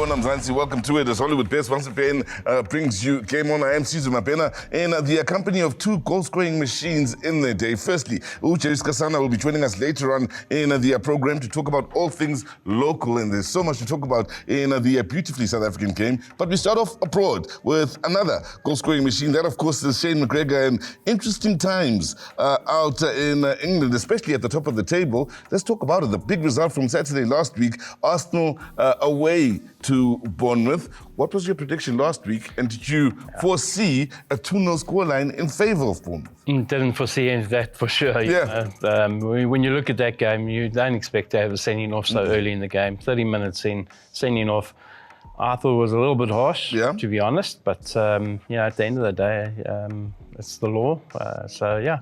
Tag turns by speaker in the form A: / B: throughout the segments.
A: Awona Mzansi, welcome to it as Hollywoodbets once again brings you GameON. I am Susan Mapena in the company of two goal-scoring machines in the day. Firstly, Ucheris Kasana will be joining us later on in the program to talk about all things local, and there's so much to talk about in the beautifully South African game. But we start off abroad with another goal-scoring machine. That, of course, is Shane McGregor, and interesting times out in England, especially at the top of the table. Let's talk about it. The big result from Saturday last week, Arsenal away to Bournemouth. What was your prediction last week, and did you foresee a 2-0 scoreline in favour of Bournemouth?
B: Didn't foresee any of that for sure.
A: Yeah.
B: When you look at that game, you don't expect to have a sending off so early in the game. 30 minutes in, sending off, I thought it was a little bit harsh, to be honest. But, at the end of the day, it's the law.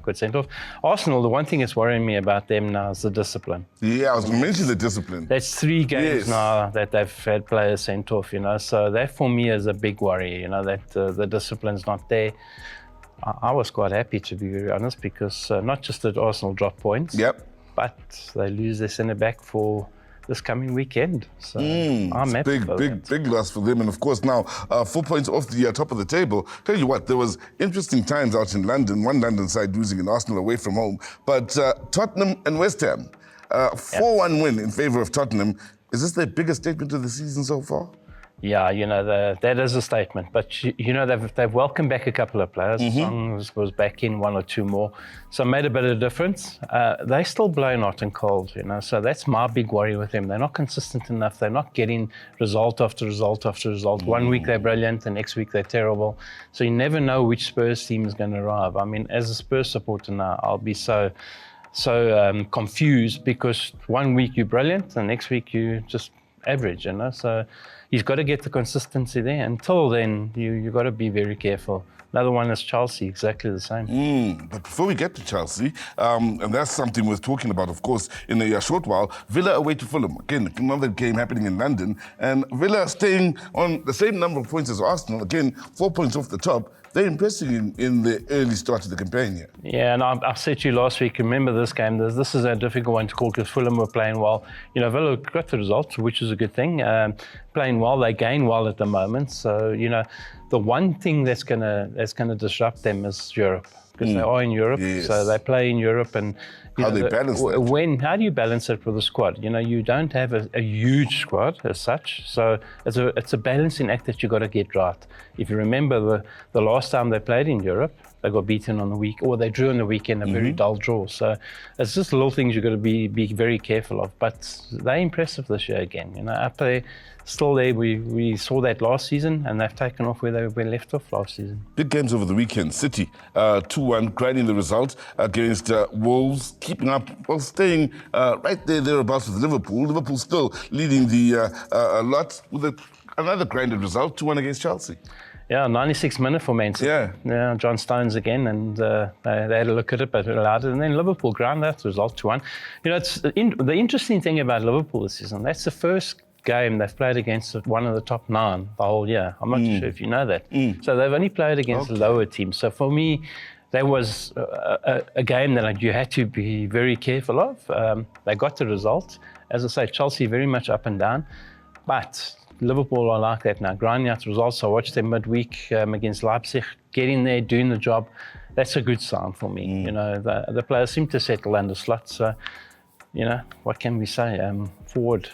B: Good send-off. Arsenal, the one thing that's worrying me about them now is the discipline.
A: Yeah, I was going to mention the discipline.
B: That's 3 games now that they've had players sent off, So that, for me, is a big worry, that the discipline's not there. I was quite happy, to be very honest, because not just did Arsenal drop points, but they lose their centre-back for this coming weekend. So I'm happy. Big loss for them. And of course now 4 points off the top of the table. Tell you what, there was interesting times out in London, one London side losing and Arsenal away from home. But Tottenham and West Ham, 4-1 win in favour of Tottenham. Is this their biggest statement of the season so far? Yeah, that is a statement. But, they've welcomed back a couple of players. Song was back in, 1 or 2 more. So made a bit of difference. They're still blowing hot and cold, So that's my big worry with them. They're not consistent enough. They're not getting result after result after result. 1 week they're brilliant, the next week they're terrible. So you never know which Spurs team is going to arrive. I mean, as a Spurs supporter now, I'll be so confused because 1 week you're brilliant, the next week you just average, So he's got to get the consistency there. Until then, you've got to be very careful. Another one is Chelsea, exactly the same.
A: But before we get to Chelsea, and that's something we're talking about, of course, in a short while, Villa away to Fulham. Again, another game happening in London. And Villa staying on the same number of points as Arsenal. Again, 4 points off the top. They're impressing in the early start of the campaign here.
B: Yeah, and I said to you last week, remember this game, this is a difficult one to call because Fulham were playing well. Villa got the results, which is a good thing. Playing well, they gain well at the moment. So, the one thing that's gonna disrupt them is Europe. Because they are in Europe, so they play in Europe, and
A: how they balance that?
B: How do you balance it with a squad? You don't have a huge squad as such, so it's a balancing act that you got to get right. If you remember the last time they played in Europe, they got beaten on the week, or they drew on the weekend, a very dull draw. So it's just little things you got to be very careful of. But they're impressive this year again. Up there, still there. We saw that last season, and they've taken off where they were left off last season.
A: Big games over the weekend. City 2-1, grinding the result against Wolves, keeping up, staying right thereabouts with Liverpool. Liverpool still leading the lot with another grinded result, 2-1 against Chelsea.
B: Yeah, 96 minute for Man City. Yeah, John Stones again, and they had a look at it, but allowed it. And then Liverpool ground that result 2-1. It's the interesting thing about Liverpool this season. That's the first game they've played against one of the top 9 the whole year. I'm not sure if you know that. So they've only played against lower teams. So for me, that was a game that you had to be very careful of. They got the result. As I say, Chelsea very much up and down, but Liverpool are like that now, grinding out results. I watched them midweek against Leipzig, getting there, doing the job. That's a good sign for me. The players seem to settle under slots. So, what can we say? Forward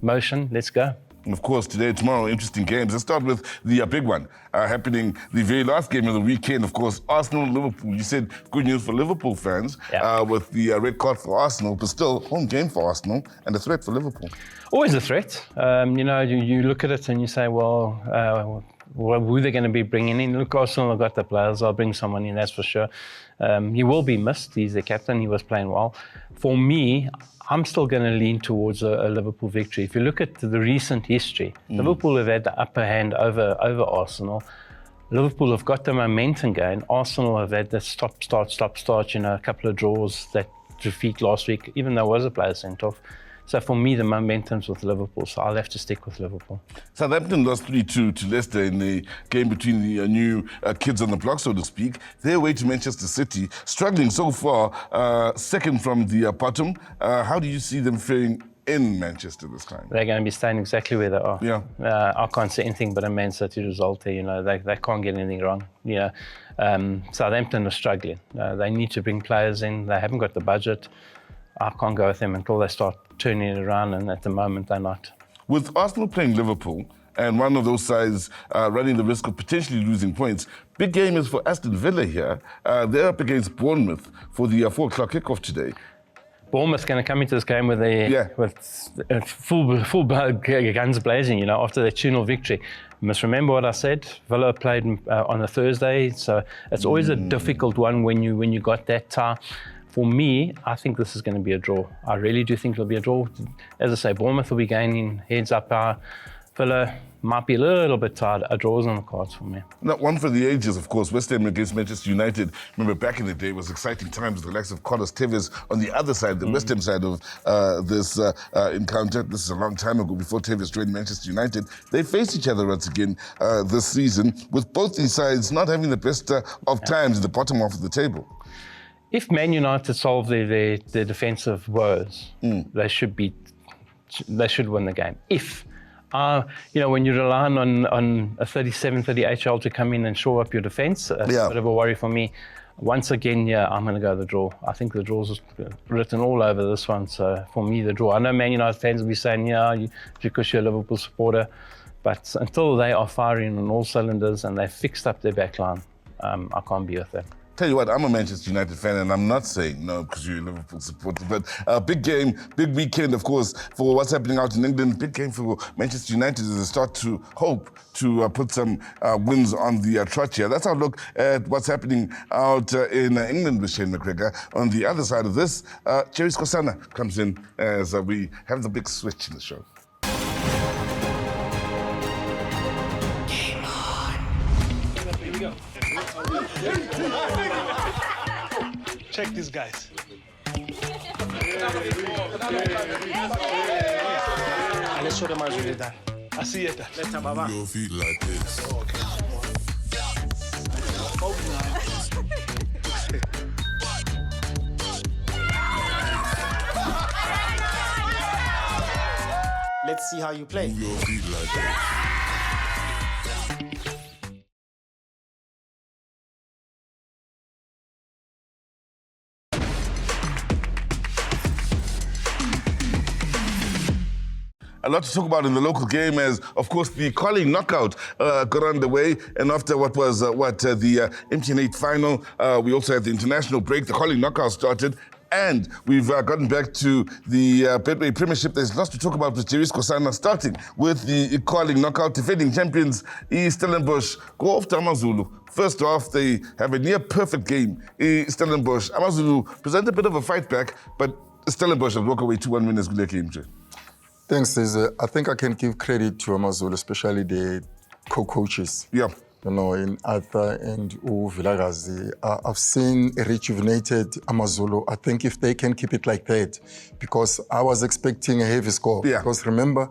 B: motion, let's go.
A: And of course, today, tomorrow, interesting games. Let's start with the big one happening, the very last game of the weekend. Of course, Arsenal-Liverpool. You said good news for Liverpool fans with the red card for Arsenal, but still home game for Arsenal and a threat for Liverpool.
B: Always a threat. You look at it and you say, well, who are they going to be bringing in? Look, Arsenal have got the players. I'll bring someone in, that's for sure. He will be missed. He's the captain. He was playing well. For me, I'm still going to lean towards a Liverpool victory. If you look at the recent history, Liverpool have had the upper hand over Arsenal. Liverpool have got the momentum going. Arsenal have had the stop-start, a couple of draws, that defeat last week, even though there was a player sent off. So for me, the momentum's with Liverpool, so I'll have to stick with Liverpool.
A: Southampton lost 3-2 to Leicester in the game between the new kids on the block, so to speak. Their way to Manchester City, struggling so far, second from the bottom. How do you see them faring in Manchester this time.
B: They're going to be staying exactly where they are.
A: Yeah.
B: I can't see anything but a Man City result there. You know, they can't get anything wrong. You know, Southampton are struggling. They need to bring players in. They haven't got the budget. I can't go with them until they start turning it around, and at the moment they're not.
A: With Arsenal playing Liverpool and one of those sides running the risk of potentially losing points, big game is for Aston Villa here. They're up against Bournemouth for the 4 o'clock kickoff today.
B: Bournemouth going to come into this game with full guns blazing, you know, after their 2-0 victory. You must remember what I said. Villa played on a Thursday, so it's always a difficult one when you got that tie. For me, I think this is going to be a draw. I really do think it'll be a draw. As I say, Bournemouth will be gaining heads up. Villa might be a little bit tired. A draw's on the cards for me.
A: Now, one for the ages, of course. West Ham against Manchester United. Remember, back in the day, it was exciting times with the likes of Carlos Tevez on the other side, the West Ham side of this encounter. This is a long time ago, before Tevez joined Manchester United. They faced each other once again this season, with both these sides not having the best of times at the bottom half of the table.
B: If Man United solve their defensive woes, they should win the game. If you know, when you're relying on a 37, 38-year-old to come in and shore up your defence, it's a bit of a worry for me. Once again, I'm going to go the draw. I think the draw's written all over this one. So for me, the draw. I know Man United fans will be saying, because you're a Liverpool supporter, but until they are firing on all cylinders and they've fixed up their backline, I can't be with them.
A: Tell you what, I'm a Manchester United fan, and I'm not saying no because you're a Liverpool supporter, but big game, big weekend, of course, for what's happening out in England. Big game for Manchester United as they start to hope to put some wins on the trot here. That's our look at what's happening out in England with Shane McGregor. On the other side of this, Jerry Skosana comes in as we have the big switch in the show.
C: Check these guys. Let's show them how to done. I see it. Let's have a
D: your feet like this.
C: Let's see how you play.
D: Your feet like this.
A: A lot to talk about in the local game as, of course, the Carling knockout got underway. And after what was the MTN 8 final, we also had the international break. The Carling knockout started. And we've gotten back to the Betway Premiership. There's lots to talk about with Jerry Skosana, starting with the Carling knockout. Defending champions, Stellenbosch, go off to AmaZulu. First off, they have a near-perfect game. Stellenbosch, AmaZulu present a bit of a fight back, but Stellenbosch have walked away 2-1 winners with their game.
E: Thanks, Cesar. I think I can give credit to AmaZulu, especially the co-coaches.
A: Yeah.
E: You know, in Arthur and Vilagazi. I've seen a rejuvenated AmaZulu. I think if they can keep it like that, because I was expecting a heavy score.
A: Yeah.
E: Because remember,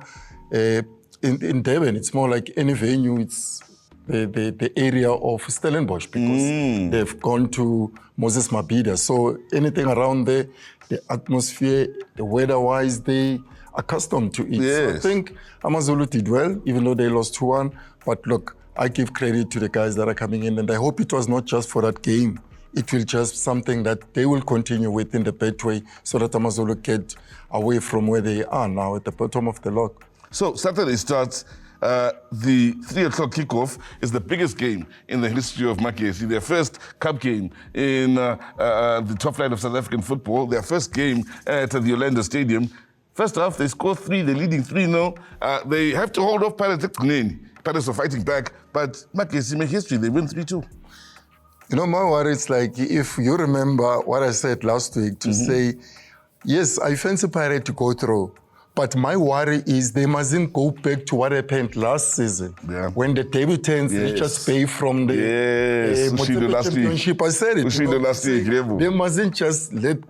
E: in Durban, it's more like any venue, it's the area of Stellenbosch, because they've gone to Moses Mabhida. So anything around there, the atmosphere, the weather-wise, they accustomed to it.
A: Yes.
E: So I think AmaZulu did well, even though they lost 2-1. But look, I give credit to the guys that are coming in, and I hope it was not just for that game. It will just something that they will continue with in the Betway, so that AmaZulu get away from where they are now at the bottom of the log.
A: So Saturday starts. The 3 o'clock kickoff is the biggest game in the history of Makesi. Their first cup game in the top flight of South African football. Their first game at the Orlando Stadium. First half, they score 3, they're leading 3-0. They have to hold off Pirates. Pirates are fighting back, but Makesi make history, they win 3-2.
E: You know, my worry is like, if you remember what I said last week, to say, yes, I fancy Pirate to go through, but my worry is they mustn't go back to what happened last season, when the debutants just pay from the championship. I said it. They mustn't just let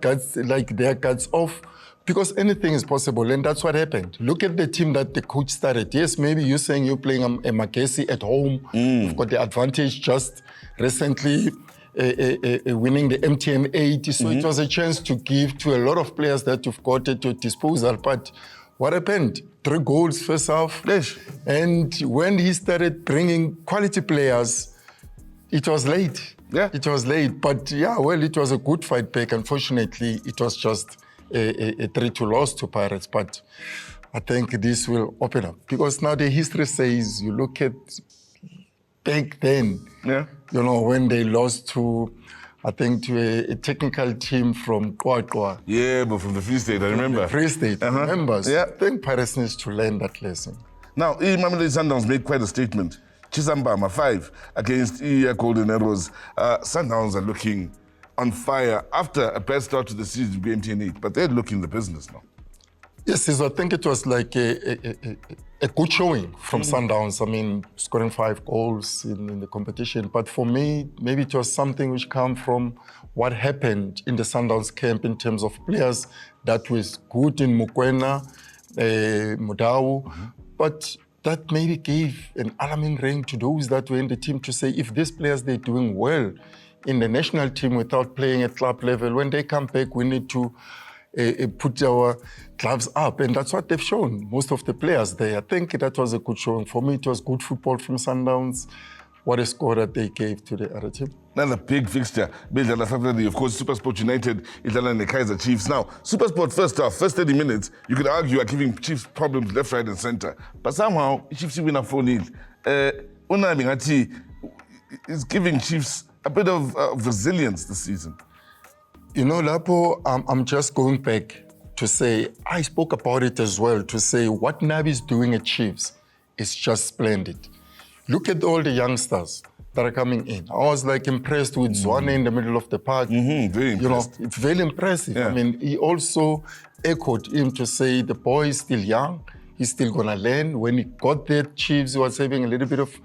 E: their guts off, because anything is possible, and that's what happened. Look at the team that the coach started. Yes, maybe you're saying you're playing a Makesi at home. You've got the advantage just recently winning the MTN 8. So it was a chance to give to a lot of players that you've got at your disposal. But what happened? 3 goals first half.
A: Yes.
E: And when he started bringing quality players, it was late.
A: Yeah.
E: It was late. But yeah, well, it was a good fight back. Unfortunately, it was just a 3-2 loss to Pirates. But I think this will open up. Because now the history says, you look at back then, you know, when they lost to, I think, to a technical team from Kwakwa.
A: Yeah, but from the Free State, I remember.
E: The Free State, remember? So
A: Yeah.
E: I think Pirates needs to learn that lesson.
A: Now, Mamelodi Sundowns made quite a statement. Chisambama 5 against Golden Arrows. Sundowns are looking on fire after a bad start to the season with BMTN 8, but they're looking the business now.
E: Yes, so I think it was like a good showing from Sundowns. I mean, scoring 5 goals in the competition. But for me, maybe it was something which came from what happened in the Sundowns camp in terms of players that was good in Mukwena, Mudau, but that maybe gave an alarming ring to those that were in the team to say, if these players, they're doing well in the national team without playing at club level, when they come back, we need to put our gloves up. And that's what they've shown, most of the players there. I think that was a good showing. For me, it was good football from Sundowns. What a score that they gave to the other team.
A: Another big fixture. Saturday, of course, SuperSport United is and the Kaizer Chiefs. Now, SuperSport first half, first 30 minutes, you could argue are giving Chiefs problems left, right, and center. But somehow, Chiefs win a 4-0. Unai Mingati is giving Chiefs a bit of resilience this season.
E: You know, Lapo, I'm just going back to say, I spoke about it as well, to say what Nabi is doing at Chiefs is just splendid. Look at all the youngsters that are coming in. I was like impressed with Zwane in the middle of the park.
A: Very impressed.
E: You know, it's very impressive.
A: Yeah.
E: I mean, he also echoed him to say the boy is still young. He's still going to learn. When he got there, Chiefs, he was having a little bit of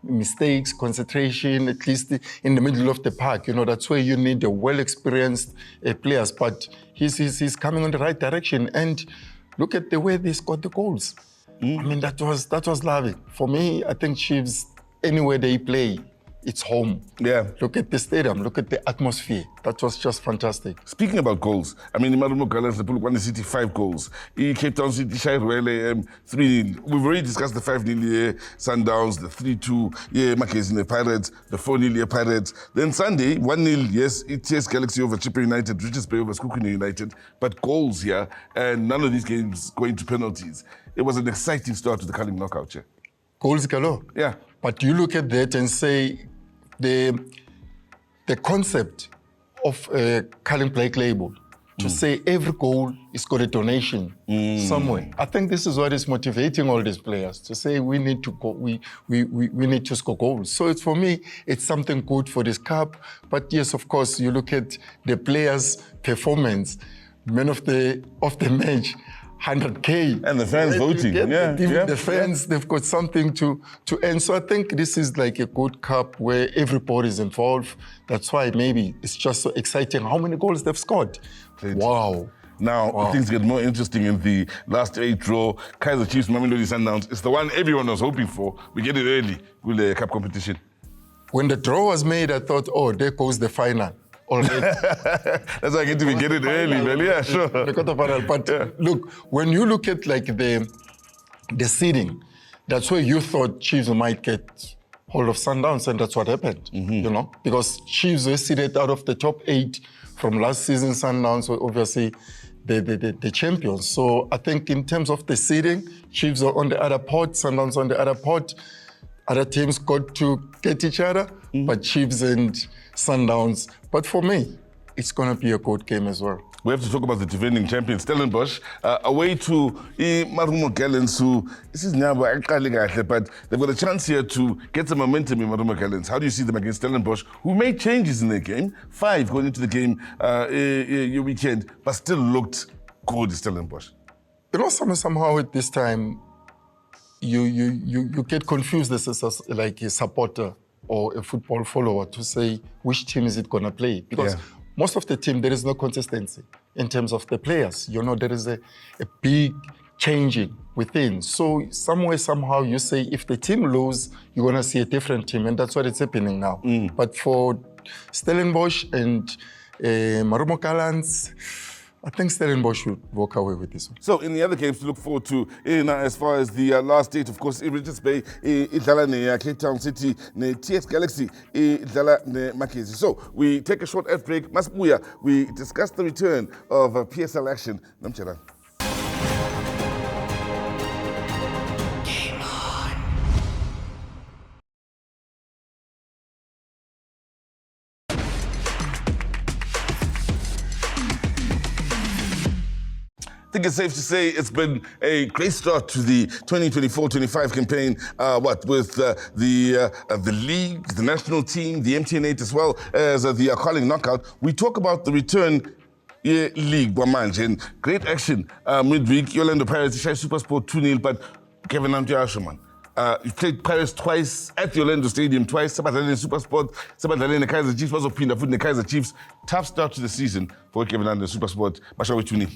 E: mistakes, concentration, at least in the middle of the park. You know, that's where you need the well-experienced players. But he's coming in the right direction. And look at the way they scored the goals. I mean, that was lovely. For me, I think Chiefs, anywhere they play, it's home.
A: Yeah.
E: Look at the stadium, look at the atmosphere. That was just fantastic.
A: Speaking about goals, I mean, Marumo Gallants, the Polokwane City, 5 goals. Cape Town City, Shai Royale, 3-0. We've already discussed the 5-0 Sundowns, the 3-2 Macca's in the Pirates, the 4-0 Pirates. Then Sunday, 1-0, yes, ETS Galaxy over Chipper United, Richards Bay over Skukuni United, but goals here, and none of these games going to penalties. It was an exciting start to the Culling knockout, yeah.
E: Goals galore.
A: Yeah.
E: But you look at that and say the concept of Culling Black Label, to say every goal is got a donation somewhere. I think this is what is motivating all these players to say we need to go, we need to score goals. So it's, for me, it's something good for this cup. But yes, of course, you look at the players' performance, man of the match. 100K.
A: And the fans voting.
E: The fans, they've got something to earn. So I think this is like a good cup where everybody is involved. That's why maybe it's just so exciting how many goals they've scored. Wow.
A: Now, things get more interesting in the last 8 draw. Kaizer Chiefs, Mamelodi Sundowns. It's the one everyone was hoping for. We get it early with the cup competition.
E: When the draw was made, I thought, oh, there goes the final.
A: That's why I get to get it early, man. Yeah, sure.
E: The quarterfinal. But look, when you look at like the seeding, that's where you thought Chiefs might get hold of Sundowns, and that's what happened. You know, because Chiefs were seeded out of the top 8 from last season. Sundowns were obviously the champions. So I think in terms of the seeding, Chiefs are on the other pot, Sundowns on the other pot. Other teams got to get each other, but Chiefs and Sundowns. But for me, it's going to be a good game as well.
A: We have to talk about the defending champion, Stellenbosch, away to Marumo Gallants, who, this is now, but they've got a chance here to get some momentum in Marumo Gallants. How do you see them against Stellenbosch, who made changes in their game? 5 going into the game your weekend, but still looked good, Stellenbosch.
E: You know, somehow at this time, you get confused as like a supporter or a football follower to say which team is it going to play. Because most of the team, there is no consistency in terms of the players. You know, there is a big changing within. So somewhere, somehow, you say if the team lose, you're going to see a different team. And that's what it's happening now. But for Stellenbosch and Marumo Gallants, I think Stellenbosch should walk away with this one.
A: So, in the other games to look forward to, as far as the last date, of course, Richards Bay, idlala ne Cape Town City, ne TS Galaxy, idlala ne Mackenzie. So, we take a short ad break. Masbuya, we discuss the return of PSL Action. Namchara. I think it's safe to say it's been a great start to the 2024-25 campaign. With the league, the national team, the MTN8, as well as the calling knockout. We talk about the return league, Bwamanje, and great action midweek. Orlando Pirates, SuperSport 2-0, but Kevin Amtiashuman. You played Pirates twice at the Orlando Stadium, twice. Sabadale SuperSport, Sabadale and the Kaizer Chiefs, also Pinda Foot and the Kaizer Chiefs. Tough start to the season for Kevin and the SuperSport. Bashawi 2-0.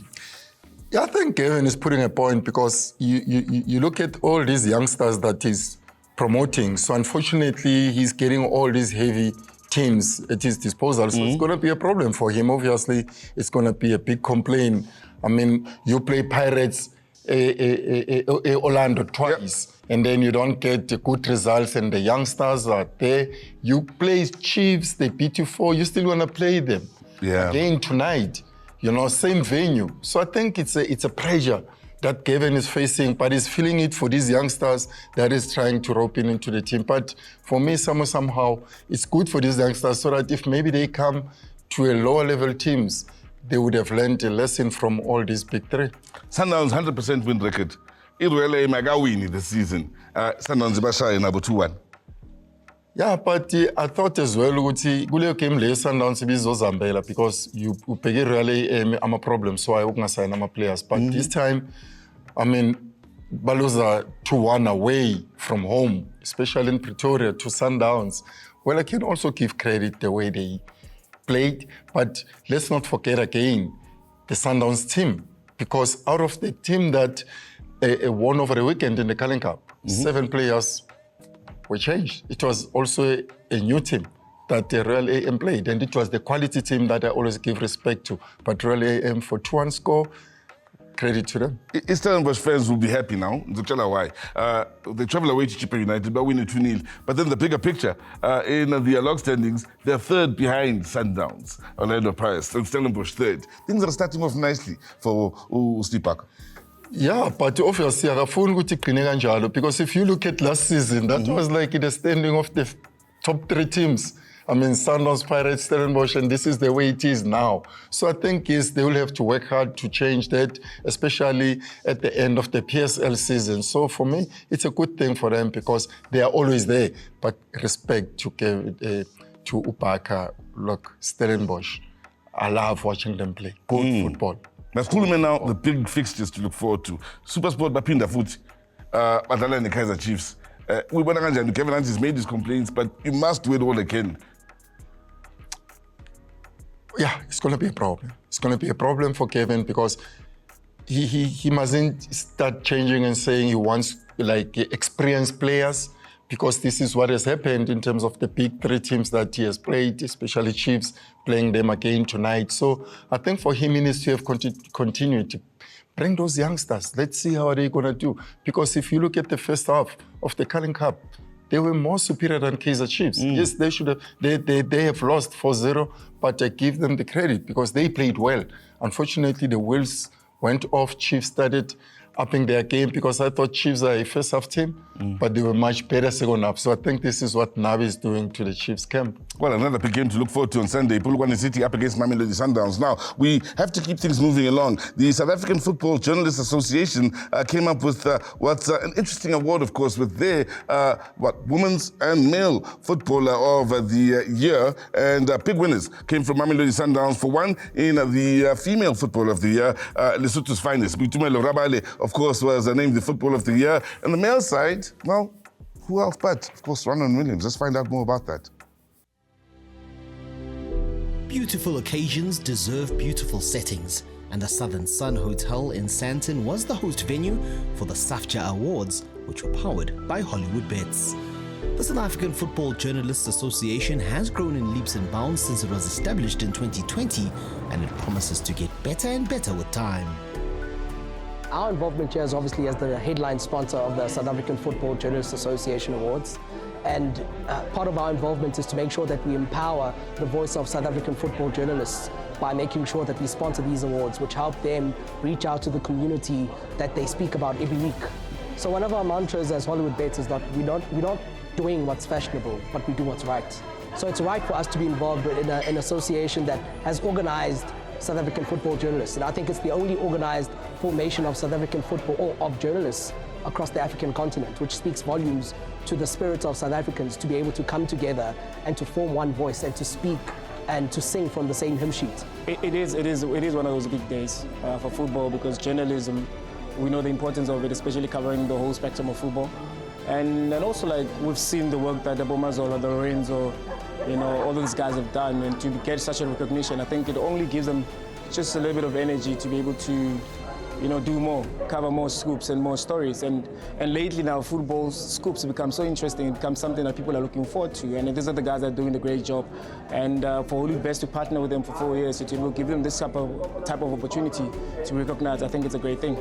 E: Yeah, I think Kevin is putting a point because you look at all these youngsters that he's promoting. So unfortunately, he's getting all these heavy teams at his disposal. So it's going to be a problem for him. Obviously, it's going to be a big complaint. I mean, you play Pirates, Orlando twice, and then you don't get good results, and the youngsters are there. You play Chiefs, they beat you 4, you still want to play them again tonight. You know, same venue. So I think it's a pressure that Kevin is facing, but he's feeling it for these youngsters that is trying to rope in into the team. But for me, somehow, it's good for these youngsters so that if maybe they come to a lower level teams, they would have learned a lesson from all these big three.
A: Sundowns 100% win record. It really magawini this season. Sundowns Basha in Abu 2-1.
E: Yeah, but I thought as well, Guleo came late Sundowns Zambela because you pay really I'm a problem, so I won't sign my players. But this time, I mean, Baloza 2-1 away from home, especially in Pretoria to Sundowns. Well, I can also give credit the way they played, but let's not forget again the Sundowns team, because out of the team that won over the weekend in the Carling Cup, 7 players were changed. It was also a new team that the Royal AM played, and it was the quality team that I always give respect to. But Royal AM for 2-1 score, credit to them.
A: Stellenbosch fans will be happy now. Why? They travel away to Chippa United, but win 2-0. But then the bigger picture, in the log standings, they're third behind Sundowns, Orlando Pirates, and Stellenbosch third. Things are starting off nicely for Stabaek.
E: Yeah, but obviously, because if you look at last season, that was like the standing of the top 3 teams. I mean, Sundowns, Pirates, Stellenbosch, and this is the way it is now. So I think they will have to work hard to change that, especially at the end of the PSL season. So for me, it's a good thing for them because they are always there. But respect to Upaka, look, Stellenbosch. I love watching them play good football.
A: That's cool, man. Now, the big fixtures to look forward to. SuperSport, Bapinda Foot, Badala and the Kaizer Chiefs. Kevin has made his complaints, but you must do it all again.
E: Yeah, it's going to be a problem. It's going to be a problem for Kevin because he mustn't start changing and saying he wants like experienced players, because this is what has happened in terms of the big 3 teams that he has played, especially Chiefs, playing them again tonight. So I think for him, he needs to have continued to bring those youngsters. Let's see how they're going to do. Because if you look at the first half of the Carling Cup, they were more superior than Kaizer Chiefs. Yes, they should have. They have lost 4-0, but I give them the credit because they played well. Unfortunately, the wheels went off. Chiefs started upping their game because I thought Chiefs are a first-half team, but they were much better second half. So I think this is what Navi is doing to the Chiefs camp.
A: Well, another big game to look forward to on Sunday. Polokwane City up against Mamelodi Sundowns. Now, we have to keep things moving along. The South African Football Journalists Association came up with what's an interesting award, of course, with their women's and male footballer of the year. And big winners came from Mamelodi Sundowns. For one, in the female footballer of the year, Lesotho's finest, Bitumelo Rabale, of course, was named the footballer of the year. And the male side, well, who else but, of course, Ronald Williams. Let's find out more about that.
F: Beautiful occasions deserve beautiful settings, and the Southern Sun Hotel in Sandton was the host venue for the Safa Awards, which were powered by Hollywoodbets. The South African Football Journalists Association has grown in leaps and bounds since it was established in 2020, and it promises to get better and better with time.
G: Our involvement here is obviously as the headline sponsor of the South African Football Journalists Association Awards. And part of our involvement is to make sure that we empower the voice of South African football journalists by making sure that we sponsor these awards, which help them reach out to the community that they speak about every week. So one of our mantras as Hollywoodbets is that we're not doing what's fashionable, but we do what's right. So it's right for us to be involved in an association that has organized South African football journalists. And I think it's the only organized formation of South African football or of journalists across the African continent, which speaks volumes to the spirit of South Africans to be able to come together and to form one voice and to speak and to sing from the same hymn sheet.
H: It is one of those big days for football, because journalism, we know the importance of it, especially covering the whole spectrum of football. And also, like, we've seen the work that the Bomazola, the Lorenzo, all these guys have done, and to get such a recognition, I think it only gives them just a little bit of energy to be able to do more, cover more scoops and more stories. And lately now, football scoops have become so interesting. It becomes something that people are looking forward to. And these are the guys that are doing a great job. And for Hollywoodbets to partner with them for 4 years, it will give them this type of opportunity to recognize. I think it's a great thing.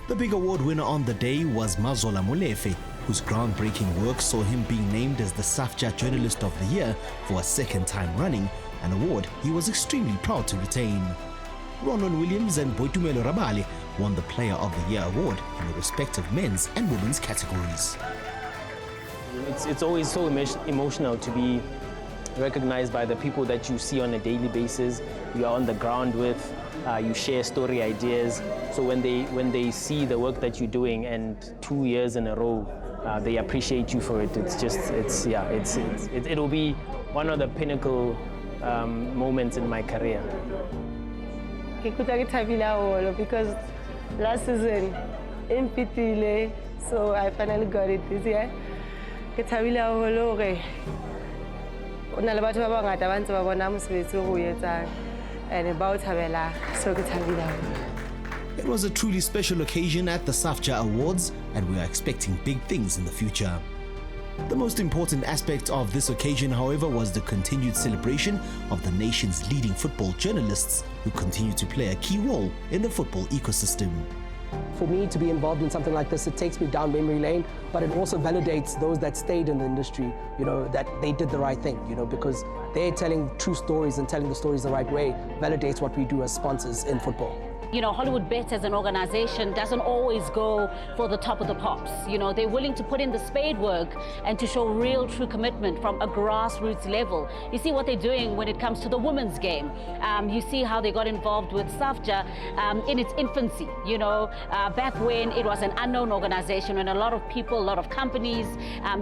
F: The big award winner on the day was Mazola Molefe, whose groundbreaking work saw him being named as the SAFJA Journalist of the Year for a second time running, an award he was extremely proud to retain. Ronan Williams and Boitumelo Rabale won the Player of the Year award in the respective men's and women's categories.
I: It's always so emotional to be recognized by the people that you see on a daily basis, you are on the ground with, you share story ideas. So when they see the work that you're doing, and 2 years in a row, they appreciate you for it. It'll be one of the pinnacle moments in my career.
J: Because last season in Pitile, so I finally got it this year.
F: It was a truly special occasion at the SAFJA Awards, and we are expecting big things in the future. The most important aspect of this occasion, however, was the continued celebration of the nation's leading football journalists, who continue to play a key role in the football ecosystem.
G: For me to be involved in something like this, it takes me down memory lane, but it also validates those that stayed in the industry, that they did the right thing, because they're telling true stories, and telling the stories the right way validates what we do as sponsors in football.
K: Hollywoodbets as an organization doesn't always go for the top of the pops. They're willing to put in the spade work and to show real, true commitment from a grassroots level. You see what they're doing when it comes to the women's game. You see how they got involved with SAFJA in its infancy, back when it was an unknown organization, and a lot of people, a lot of companies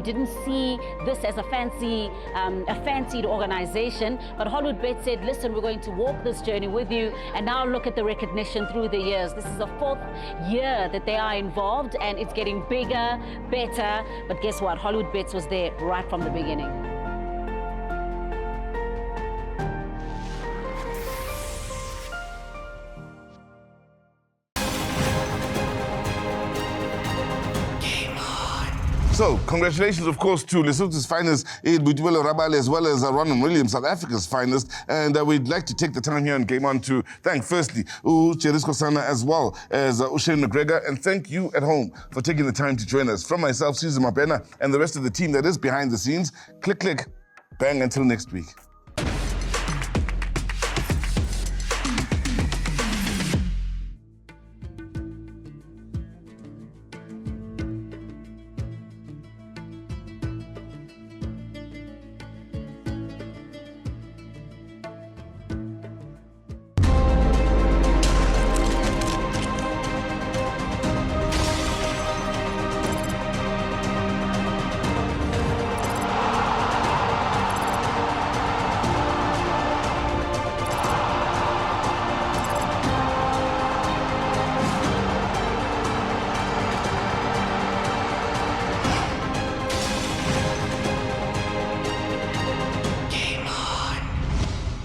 K: didn't see this as a fancied organization. But Hollywoodbets said, listen, we're going to walk this journey with you, and now look at the recognition through the years. This is the 4th year that they are involved, and it's getting bigger, better. But guess what? Hollywoodbets was there right from the beginning.
A: So, congratulations, of course, to Lesotho's finest, Boitumelo Rabale, as well as Ronan Williams, South Africa's finest. And we'd like to take the time here on GameON to thank, firstly, Cherisco Sana, as well as Shane McGregor. And thank you at home for taking the time to join us. From myself, Susan Mapena, and the rest of the team that is behind the scenes, click, bang, until next week.